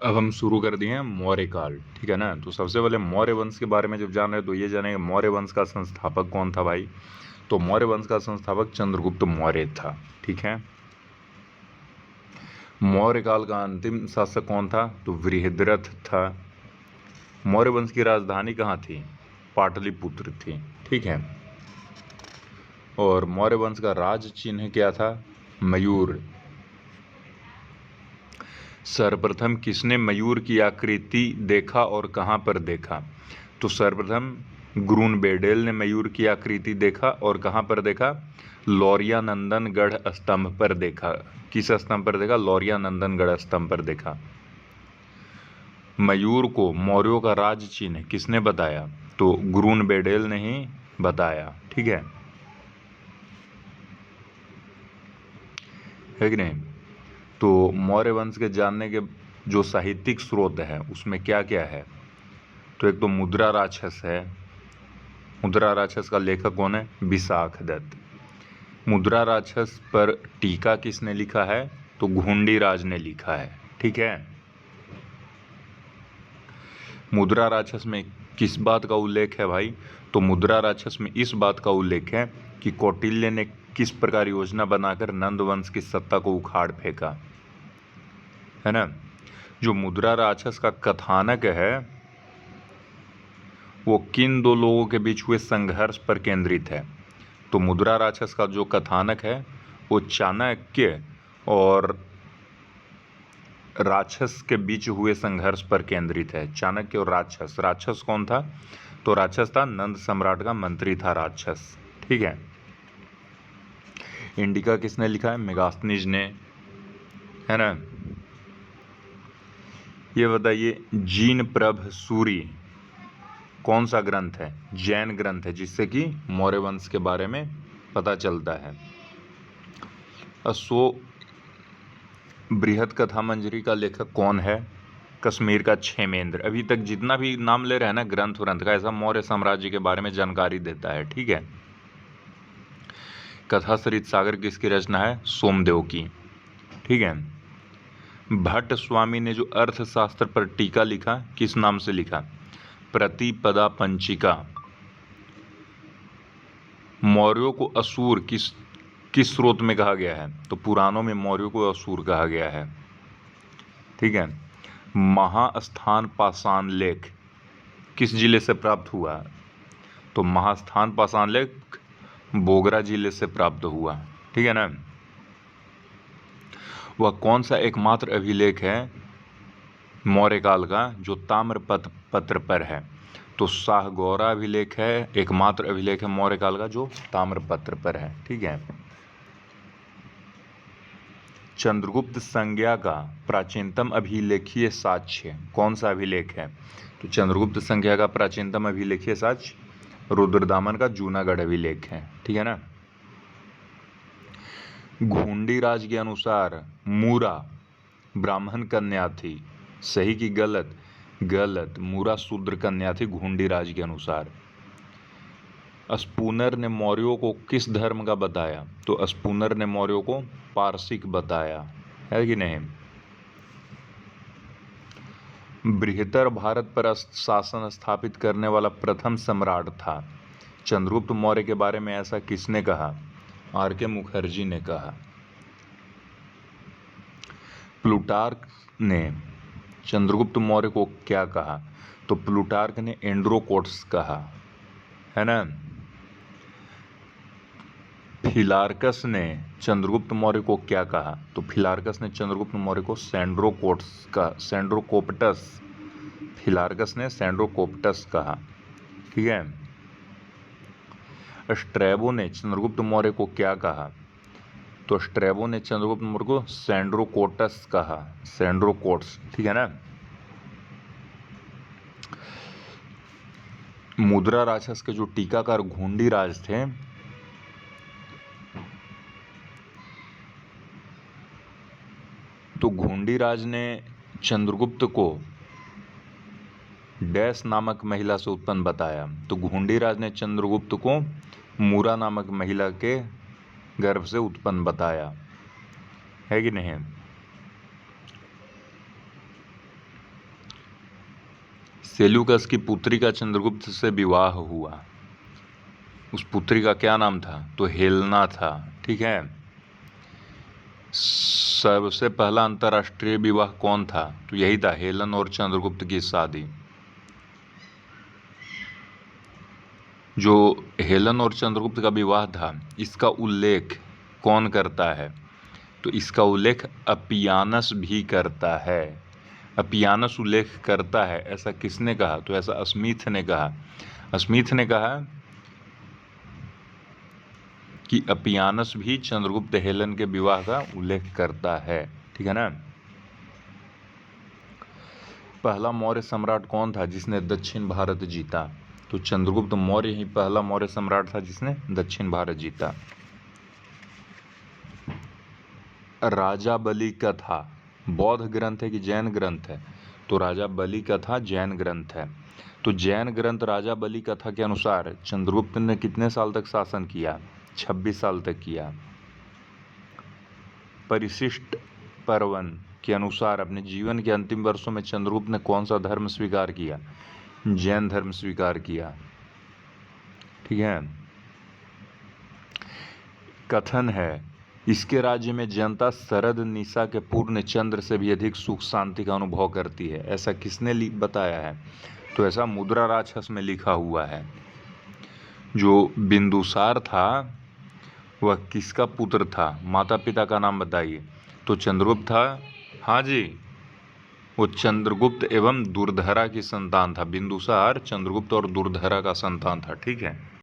अब हम शुरू कर दिए हैं मौर्य काल, ठीक है ना। तो सबसे पहले मौर्य वंश के बारे में जब जान रहे हैं तो ये जानेंगे मौर्य वंश का संस्थापक कौन था भाई। तो मौर्य वंश का संस्थापक चंद्रगुप्त मौर्य था, ठीक है। मौर्य काल का अंतिम शासक कौन था, तो बृहद्रथ था। मौर्य वंश की राजधानी कहाँ थी, पाटलिपुत्र थी, ठीक है। और मौर्य वंश का राज चिन्ह क्या था, मयूर। सर्वप्रथम किसने मयूर की आकृति देखा और कहाँ पर देखा, तो सर्वप्रथम ग्रूनवेडेल ने मयूर की आकृति देखा और कहाँ पर देखा, लौरिया नंदनगढ़ स्तंभ पर देखा। किस स्तंभ पर देखा, लौरिया नंदनगढ़ स्तंभ पर देखा। मयूर को मौर्यों का राज चिन्ह किसने बताया, तो ग्रूनवेडेल ने ही बताया, ठीक है कि नहीं। तो मौर्य वंश के जानने के जो साहित्यिक स्रोत है उसमें क्या क्या है, तो एक तो मुद्रा राक्षस है। मुद्रा राक्षस का लेखक कौन है, विशाख दत्त। मुद्रा राक्षस पर टीका किसने लिखा है, तो घुंडी राज ने लिखा है, ठीक है। मुद्रा राक्षस में किस बात का उल्लेख है भाई, तो मुद्रा राक्षस में इस बात का उल्लेख है कि कौटिल्य ने किस प्रकार योजना बनाकर नंद वंश की सत्ता को उखाड़ फेंका, है ना। जो मुद्रा राक्षस का कथानक है वो किन दो लोगों के बीच हुए संघर्ष पर केंद्रित है, तो मुद्रा राक्षस का जो कथानक है वो चाणक्य और राक्षस के बीच हुए संघर्ष पर केंद्रित है। चाणक्य और राक्षस, राक्षस कौन था, तो राक्षस था नंद सम्राट का मंत्री था राक्षस, ठीक है। इंडिका किसने लिखा है, मेगास्थनीज ने, है ना। ये बताइए जीन प्रभ सूरी कौन सा ग्रंथ है, जैन ग्रंथ है जिससे कि मौर्य वंश के बारे में पता चलता है। बृहद कथा मंजरी का लेखक कौन है, कश्मीर का क्षेमेंद्र। अभी तक जितना भी नाम ले रहे हैं ना ग्रंथ व्रंथ का, ऐसा मौर्य साम्राज्य के बारे में जानकारी देता है, ठीक है। कथा सरित सागर किसकी रचना है, सोमदेव की, ठीक है। भट्ट स्वामी ने जो अर्थशास्त्र पर टीका लिखा किस नाम से लिखा, प्रतिपदा पंचिका। मौर्यों को असुर किस स्रोत में कहा गया है, तो पुराणों में मौर्यों को असुर कहा गया है, ठीक है। महास्थान पाषाण लेख किस जिले से प्राप्त हुआ, तो महास्थान पाषाण लेख बोगरा जिले से प्राप्त हुआ, ठीक है ना। वह कौन सा एकमात्र अभिलेख है मौर्य काल का जो ताम्र पत्र पर है, तो शाहगौरा अभिलेख है, एकमात्र अभिलेख है मौर्य काल का जो ताम्र पत्र पर है, ठीक है। चंद्रगुप्त संज्ञा का प्राचीनतम अभिलेखीय साक्ष्य कौन सा अभिलेख है, तो चंद्रगुप्त संज्ञा का प्राचीनतम अभिलेखीय साक्ष्य रुद्रदामन का जूनागढ़ अभिलेख है, ठीक है ना। घुंडी राज के अनुसार मूरा ब्राह्मण कन्या थी, सही कि गलत, गलत, मूरा शूद्र कन्या थी घुंडी राज के अनुसार। स्पूनर ने मौर्यों को किस धर्म का बताया, तो स्पूनर ने मौर्यों को पारसिक बताया, है कि नहीं। बृहत्तर भारत पर शासन स्थापित करने वाला प्रथम सम्राट था, चंद्रगुप्त मौर्य के बारे में ऐसा किसने कहा, आर.के. मुखर्जी ने कहा। प्लूटार्क ने चंद्रगुप्त मौर्य को क्या कहा, तो प्लूटार्क ने एंड्रोकोट्स कहा, है ना। फिलार्कस ने चंद्रगुप्त मौर्य को क्या कहा, तो फिलार्कस ने चंद्रगुप्त मौर्य को सैंड्रोकोट्स का सैंड्रोकोप्टस, फिलार्कस ने सैंड्रोकोप्टस कहा, ठीक है। स्ट्रैबो ने चंद्रगुप्त मौर्य को क्या कहा, तो स्ट्रैबो ने चंद्रगुप्त मौर्य को सैंड्रोकोटस कहा, सैंड्रोकोट्स, ठीक है ना। मुद्रा राक्षस के जो टीकाकार घुंडी राज थे तो घुंडी राज ने चंद्रगुप्त को डैश नामक महिला से उत्पन्न बताया, तो घुंडी राज ने चंद्रगुप्त को मूरा नामक महिला के गर्भ से उत्पन्न बताया, है कि नहीं। सेल्यूकस की पुत्री का चंद्रगुप्त से विवाह हुआ, उस पुत्री का क्या नाम था? तो हेलेना था। ठीक है। सबसे पहला अंतर्राष्ट्रीय विवाह कौन था? तो यही था, हेलन और चंद्रगुप्त की शादी। जो हेलन और चंद्रगुप्त का विवाह था, इसका उल्लेख कौन करता है? तो इसका उल्लेख अपियानस भी करता है। अपियानस उल्लेख करता है, ऐसा किसने कहा? तो ऐसा स्मिथ ने कहा। स्मिथ ने कहा कि अपियानस भी चंद्रगुप्त हेलन के विवाह का उल्लेख करता है। ठीक है ना। पहला मौर्य सम्राट कौन था जिसने दक्षिण भारत जीता? तो चंद्रगुप्त मौर्य ही पहला मौर्य सम्राट था जिसने दक्षिण भारत जीता। राजा बलि कथा बौद्ध ग्रंथ है कि जैन ग्रंथ है? तो राजा बलि कथा जैन ग्रंथ है। तो जैन ग्रंथ राजा बलि कथा के अनुसार चंद्रगुप्त ने कितने साल तक शासन किया? 26 साल तक किया। परिशिष्ट पर्वन के अनुसार अपने जीवन के अंतिम वर्षों में चंद्रगुप्त ने कौन सा धर्म स्वीकार किया? जैन धर्म स्वीकार किया। ठीक है। कथन है, इसके राज्य में जनता शरद निशा के पूर्ण चंद्र से भी अधिक सुख शांति का अनुभव करती है। ऐसा किसने बताया है? तो ऐसा मुद्रा राक्षस में लिखा हुआ है। जो बिंदुसार था वह किसका पुत्र था? माता पिता का नाम बताइए। तो चंद्रगुप्त था। हाँ जी, वो चंद्रगुप्त एवं दुर्धरा की संतान था। बिंदुसार चंद्रगुप्त और दुर्धरा का संतान था। ठीक है।